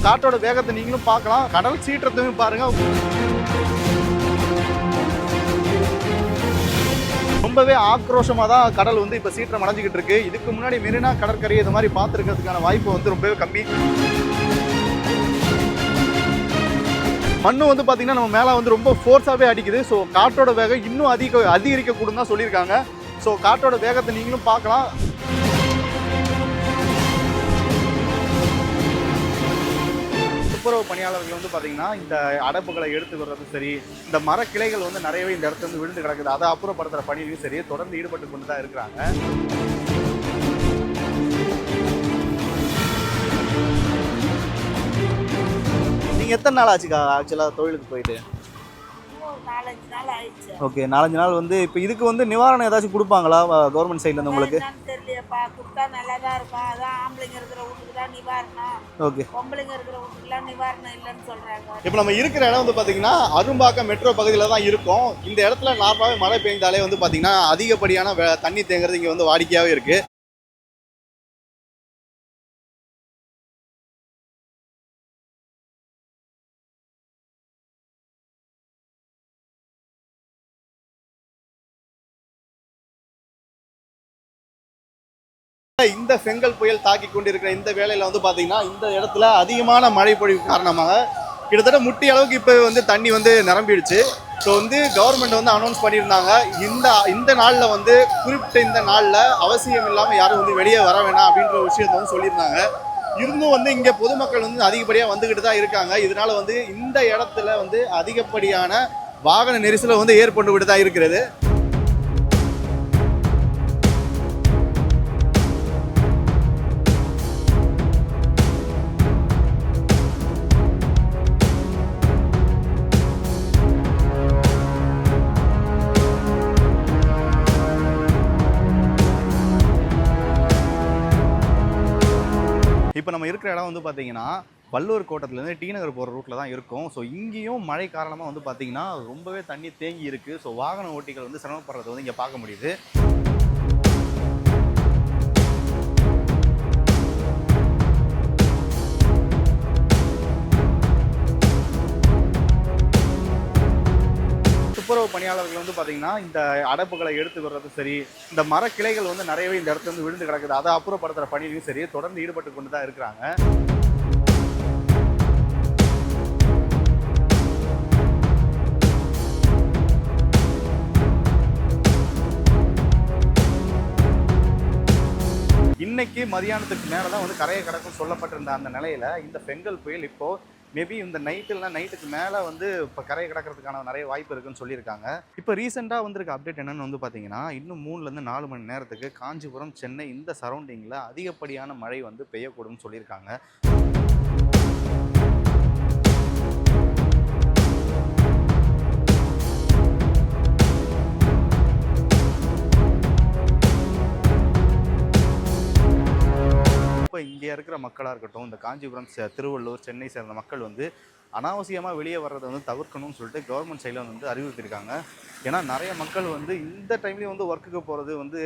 காற்றோட வேகத்தை நீங்களும் பார்க்கலாம், கடல் சீற்றத்தையும் பாருங்க. ரொம்பவே ஆக்ரோஷமாக தான் கடல் வந்து இப்போ சீற்றம் அடைஞ்சிக்கிட்டு இருக்கு. இதுக்கு முன்னாடி மெரினா கடற்கரை இது மாதிரி பார்த்துருக்கிறதுக்கான வாய்ப்பு வந்து ரொம்பவே கம்மி. மண்ணு வந்து பார்த்தீங்கன்னா நம்ம மேலே வந்து ரொம்ப ஃபோர்ஸாகவே அடிக்குது. ஸோ காற்றோட வேகம் இன்னும் அதிகரிக்கக்கூடும் தான் சொல்லியிருக்காங்க. ஸோ காற்றோட வேகத்தை நீங்களும் பார்க்கலாம். துப்புரவு பணியாளர்கள் வந்து பார்த்தீங்கன்னா இந்த அடைப்புகளை எடுத்து வர்றதும் சரி, இந்த மரக்கிளைகள் வந்து நிறையவே இந்த இடத்துல வந்து விழுந்து கிடக்குது, அதை அப்புறப்படுத்துகிற பணியிலையும் சரி தொடர்ந்து ஈடுபட்டு கொண்டு தான் இருக்கிறாங்க. நீங்கள் எத்தனை நாள் ஆச்சுக்கா ஆக்சுவலாக தொழிலுக்கு போயிட்டு? 4-5 நாள் ஆயிடுச்சு. ஓகே, 4-5 நாள் வந்து இப்போ இதுக்கு வந்து நிவாரணம் ஏதாச்சும் கொடுப்பாங்களா கவர்மெண்ட் சைட்லேருந்து உங்களுக்கு? தெரியலையப்பா, கொடுத்தா நல்லா தான் இருக்கும். அதான் ஆம்பளைங்க இருக்கிற வீட்டுக்கு தான் நிவாரணம், ஓகே, பொம்பளைங்க இருக்கிற வீட்டுக்குலாம் நிவாரணம் இல்லைன்னு சொல்கிறாங்க. இப்போ நம்ம இருக்கிற இடம் வந்து பார்த்தீங்கன்னா அரும்பாக்கம் மெட்ரோ பகுதியில் தான் இருக்கும். இந்த இடத்துல நார்மலாகவே மழை பெய்ந்தாலே வந்து பார்த்தீங்கன்னா அதிகப்படியான தண்ணி தேங்குறது இங்கே வந்து வாடிக்கையாகவே இருக்குது. இந்த செங்கல் புயல் தாக்கி கொண்டிருக்கிற இந்த வேளையில் வந்து பார்த்தீங்கன்னா இந்த இடத்துல அதிகமான மழை பொழிவு காரணமாக கிட்டத்தட்ட முட்டி அளவுக்கு இப்போ வந்து தண்ணி வந்து நிரம்பிடுச்சு. ஸோ வந்து கவர்மெண்ட் வந்து அனௌன்ஸ் பண்ணியிருந்தாங்க, இந்த நாளில் வந்து குறிப்பிட்ட இந்த நாளில் அவசியம் இல்லாமல் யாரும் வந்து வெளியே வர வேணாம் அப்படின்ற ஒரு விஷயத்தை வந்து சொல்லியிருந்தாங்க. இருந்தும் வந்து இங்கே பொதுமக்கள் வந்து அதிகப்படியாக வந்துக்கிட்டு தான் இருக்காங்க. இதனால வந்து இந்த இடத்துல வந்து அதிகப்படியான வாகன நெரிசலை வந்து ஏற்பட்டு விட்டு தான் இருக்கிறது. இப்போ நம்ம இருக்கிற இடம் வந்து பார்த்தீங்கன்னா வல்லூர் கோட்டத்துலேருந்து டி நகர் போகிற ரூட்டில் தான் இருக்கும். ஸோ இங்கேயும் மழை காரணமாக வந்து பார்த்தீங்கன்னா ரொம்பவே தண்ணி தேங்கி இருக்குது. ஸோ வாகன ஓட்டிகள் வந்து சிரமப்படுறது வந்து இங்கே பார்க்க முடியுது. துப்புரவு பணியாளர்கள் வந்து பார்த்தீங்கன்னா இந்த அடைப்புகளை எடுத்து வர்றதும் சரி, இந்த மரக்கிளைகள் வந்து நிறையவே இந்த இடத்துல வந்து விழுந்து கிடக்குது, அதை அப்புறப்படுத்துகிற பணியிலையும் சரி தொடர்ந்து ஈடுபட்டு கொண்டு தான் இருக்கிறாங்க. இன்னைக்கு மதியானத்துக்கு மேலே தான் வந்து கரையை கடக்கும் சொல்லப்பட்டிருந்த அந்த நிலையில் இந்த செங்கல் புயல் இப்போது மேபி இந்த நைட்டுக்கு மேலே வந்து இப்போ கரையை கடக்கிறதுக்கான நிறைய வாய்ப்பு இருக்குன்னு சொல்லியிருக்காங்க. இப்போ ரீசெண்டாக வந்திருக்க அப்டேட் என்னென்னு வந்து பார்த்தீங்கன்னா இன்னும் 3லேருந்து 4 மணி நேரத்துக்கு காஞ்சிபுரம், சென்னை இந்த சரௌண்டிங்கில் அதிகப்படியான மழை வந்து பெய்யக்கூடும்னு சொல்லியிருக்காங்க. இப்போ இங்கே இருக்கிற மக்களாக இருக்கட்டும், இந்த காஞ்சிபுரம், திருவள்ளூர், சென்னை சேர்ந்த மக்கள் வந்து அனாவசியமாக வெளியே வர்றதை வந்து தவிர்க்கணும்னு சொல்லிட்டு கவர்மெண்ட் சைடில் வந்து அறிவுறுத்திருக்காங்க. ஏன்னா நிறைய மக்கள் வந்து இந்த டைம்லேயும் வந்து ஒர்க்குக்கு போகிறது வந்து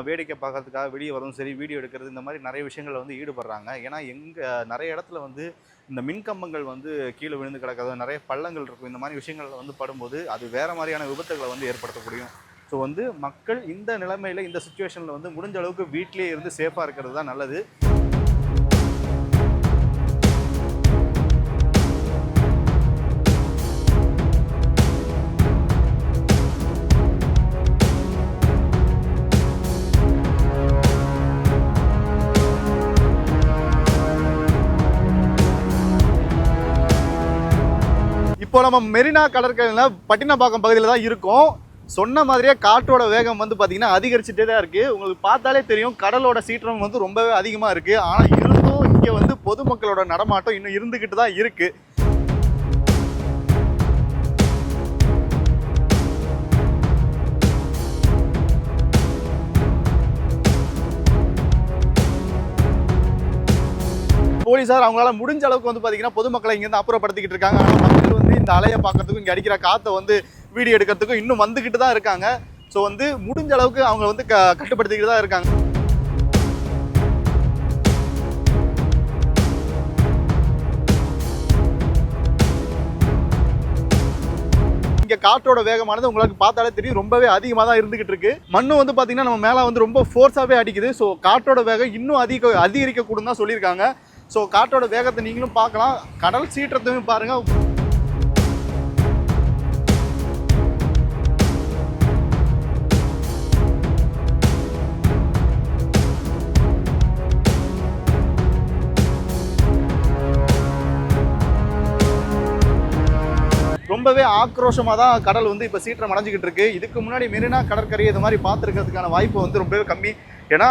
வேடிக்கை பார்க்கறதுக்காக வெளியே வரதும் சரி, வீடியோ எடுக்கிறது, இந்த மாதிரி நிறைய விஷயங்கள் வந்து ஈடுபடுறாங்க. ஏன்னா நிறைய இடத்துல வந்து இந்த மின்கம்பங்கள் வந்து கீழே விழுந்து கிடக்கிறது, நிறைய பள்ளங்கள் இருக்கும், இந்த மாதிரி விஷயங்கள் வந்து படும்போது அது வேறு மாதிரியான விபத்துகளை வந்து ஏற்படுத்தக்கூடியும். ஸோ வந்து மக்கள் இந்த நிலைமையில், இந்த சுச்சுவேஷனில் வந்து முடிஞ்ச அளவுக்கு வீட்டிலே இருந்து சேஃபாக இருக்கிறது தான் நல்லது. இப்போ நம்ம மெரினா கடற்கரையில் பட்டினப்பாக்கம் பகுதியில் தான் இருக்கோம். சொன்ன மாதிரியே காற்றோட வேகம் வந்து பார்த்தீங்கன்னா அதிகரிச்சுட்டே தான் இருக்குது. உங்களுக்கு பார்த்தாலே தெரியும் கடலோட சீற்றம் வந்து ரொம்பவே அதிகமாக இருக்குது. ஆனால் இருந்தும் இங்கே வந்து பொதுமக்களோட நடமாட்டம் இன்னும் இருந்துக்கிட்டு தான் இருக்குது. போலீஸார் அவங்களால முடிஞ்ச அளவுக்கு வந்து பார்த்தீங்கன்னா பொதுமக்களை இங்கேருந்து அப்புறப்படுத்திக்கிட்டு இருக்காங்க. ஆனால் மக்கள் வந்து இந்த அலையை பார்க்கறதுக்கும் இங்கே அடிக்கிற காற்றை வந்து வீடியோ எடுக்கிறதுக்கும் இன்னும் வந்துக்கிட்டு தான் இருக்காங்க. ஸோ வந்து முடிஞ்ச அளவுக்கு அவங்க வந்து கட்டுப்படுத்திக்கிட்டு தான் இருக்காங்க. காற்றோட வேகமானது உங்களுக்கு பார்த்தாலே தெரியும் ரொம்பவே அதிகமாக தான் இருந்துகிட்டு இருக்கு. மண்ணு வந்து பார்த்தீங்கன்னா நம்ம மேலே வந்து ரொம்ப ஃபோர்ஸாகவே அடிக்குது. ஸோ காற்றோட வேகம் இன்னும் அதிகரிக்கக்கூடும் தான் சொல்லியிருக்காங்க. ஸோ காற்றோட வேகத்தை நீங்களும் பார்க்கலாம், கடல் சீற்றத்தையும் பாருங்கள். ரொம்பவே ஆக்ரோஷமாக தான் கடல் வந்து இப்போ சீற்றம் அடைஞ்சிக்கிட்டு இருக்கு. இதுக்கு முன்னாடி மெரினா கடற்கரை இது மாதிரி பார்த்துருக்கிறதுக்கான வாய்ப்பு வந்து ரொம்பவே கம்மி. ஏன்னா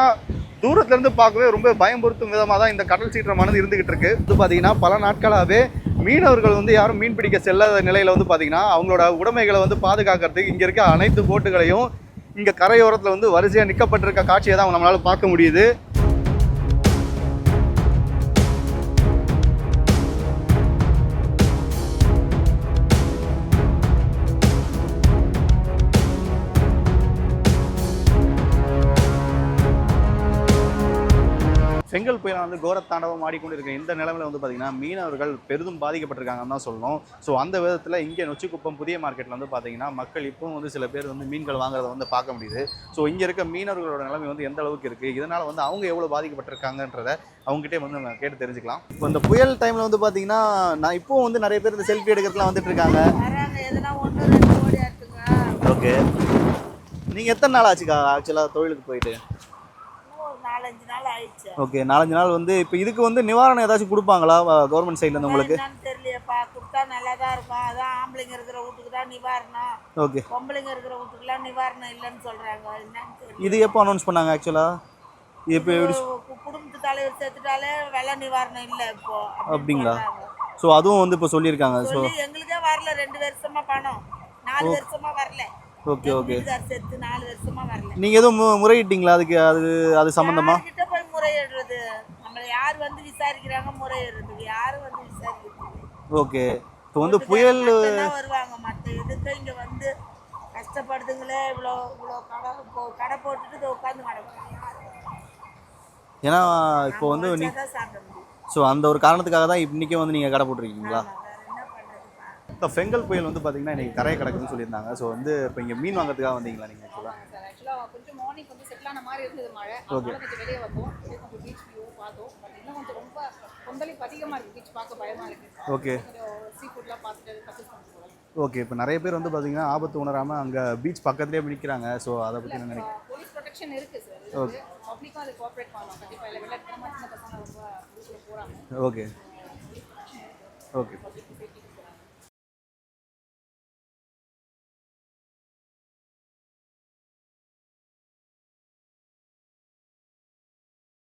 தூரத்துலேருந்து பார்க்கவே ரொம்ப பயம்படுத்தும் விதமாக தான் இந்த கடல் சீற்றமானது இருந்துகிட்டு இருக்கு. வந்து பார்த்தீங்கன்னா பல நாட்களாகவே மீனவர்கள் வந்து யாரும் மீன் பிடிக்க செல்லாத நிலையில் வந்து பார்த்தீங்கன்னா அவங்களோட உடைமைகளை வந்து பாதுகாக்கிறதுக்கு இங்கே இருக்க அனைத்து போட்டுகளையும் இங்கே கரையோரத்தில் வந்து வரிசையாக நிற்கப்பட்டிருக்க காட்சியை தான் நம்மளால் பார்க்க முடியுது. செங்கல் புயல் வந்து கோரத்தாண்டவம் ஆடிக்கொண்டு இருக்கிற இந்த நிலைமையில் வந்து பார்த்தீங்கன்னா மீனவர்கள் பெரிதும் பாதிக்கப்பட்டிருக்காங்கன்னு தான் சொல்லணும். ஸோ அந்த விதத்தில் இங்கே நொச்சிக்குப்பம் புதிய மார்க்கெட்டில் வந்து பார்த்தீங்கன்னா மக்கள் இப்போவும் வந்து சில பேர் வந்து மீன்கள் வாங்குறத வந்து பார்க்க முடியுது. ஸோ இங்கே இருக்க மீனவர்களோட நிலைமை வந்து எந்த அளவுக்கு இருக்குது, இதனால் வந்து அவங்க எவ்வளோ பாதிக்கப்பட்டிருக்காங்கன்றதை அவங்ககிட்டே வந்து நம்ம கேட்டு தெரிஞ்சுக்கலாம். இப்போ இந்த புயல் டைமில் வந்து பார்த்தீங்கன்னா நான் இப்போவும் வந்து நிறைய பேர் இந்த செல்ஃபி எடுக்கிறதுலாம் வந்துட்டு இருக்காங்க. ஓகே, நீங்கள் எத்தனை நாள் ஆச்சுக்கா ஆக்சுவலாக தொழிலுக்கு போயிட்டு? 4-5 நாள் ஆயிடுச்சு. ஓகே, 4-5 நாள் வந்து இப்போ இதுக்கு வந்து நிவாரணம் ஏதாச்சும் கொடுப்பாங்களா கவர்மெண்ட் சைட்லேருந்து உங்களுக்கு? தெரியலையப்பா, கொடுத்தா நல்லா தான் இருக்கும். அதான் ஆம்பளைங்க இருக்கிற வீட்டுக்கு தான் நிவாரணம். ஓகே, பொம்பளைங்க இருக்கிற வீட்டுக்குலாம் நிவாரணம் இல்லைன்னு சொல்கிறாங்க. என்னன்னு தெரியல. இது எப்போ அனௌன்ஸ் பண்ணாங்க ஆக்சுவலாக? இப்போ குடும்பத்து தலைவர் சேர்த்துட்டாலே வெள்ள நிவாரணம் இல்லை இப்போ. அப்படிங்களா? ஸோ அதுவும் வந்து இப்போ சொல்லியிருக்காங்க. ஸோ எங்களுக்கே வரல, 2 வருஷமா பணம், 4 வருஷமா வரல. ஓகே ஓகே, சேர்த்து 4 வருஷமா வரல. நீங்கள் எதுவும் முறையிட்டீங்களா அதுக்கு? அது சம்மந்தமா கிட்ட போய் முறையிடுறது? நம்மளை யார் வந்து விசாரிக்கிறாங்க? முறையிடுறதுக்கு யாரும் வந்து விசாரிக்கிறது? ஓகே, இப்போ வந்து புயல் வருவாங்க. மற்ற இதுக்கு இங்கே வந்து கஷ்டப்படுதுங்களே, இவ்வளோ இவ்வளோ கடை போட்டுட்டு உட்காந்து கிடக்குறாங்க. ஏன்னா இப்போ வந்து ஸோ அந்த ஒரு காரணத்துக்காக தான் இன்றைக்கே வந்து நீங்கள் கடை போட்டிருக்கீங்களா? இப்போ செங்கல் புயல் வந்து பார்த்தீங்கன்னா இன்றைக்கி கரையை கிடக்குதுன்னு சொல்லியிருந்தாங்க. ஸோ வந்து இப்போ இங்கே மீன் வாங்குறதுக்காக வந்தீங்களா நீங்கள்? ஆக்சுவலாக கொஞ்சம் மார்னிங் கொஞ்சம் செட்டில் ஆன மாதிரி இருந்தது மழை. அதனால கொஞ்சம் வெளியே வந்தோம், கொஞ்சம் பீச் வியூ பார்த்தோம். பட் இன்னும் கொஞ்சம் ரொம்ப கொந்தளிப்பு அதிகமாக இருக்குது, பீச் பார்க்க பயமாக இருக்குது. ஓகே, கொஞ்சம் சீ ஃபுட்லாம் பார்த்துட்டு பர்ச்சேஸ் பண்ணி போகிறோம். ஓகே, இப்போ நிறைய பேர் வந்து பார்த்தீங்கன்னா ஆபத்து உணராமல் அங்கே பீச் பக்கத்துலேயே நிற்கிறாங்க. ஸோ அதை பற்றி என்ன நினைக்கிறேன்? போலீஸ் ப்ரொடெக்ஷன் இருக்குது சார். ஓகே, பப்ளிக்கும் அது கோஆப்ரேட் பண்ணலாம் கண்டிப்பாக. இல்லை விளையாட்டு சின்ன பசங்க ரொம்ப போகிறாங்க. Okay okay.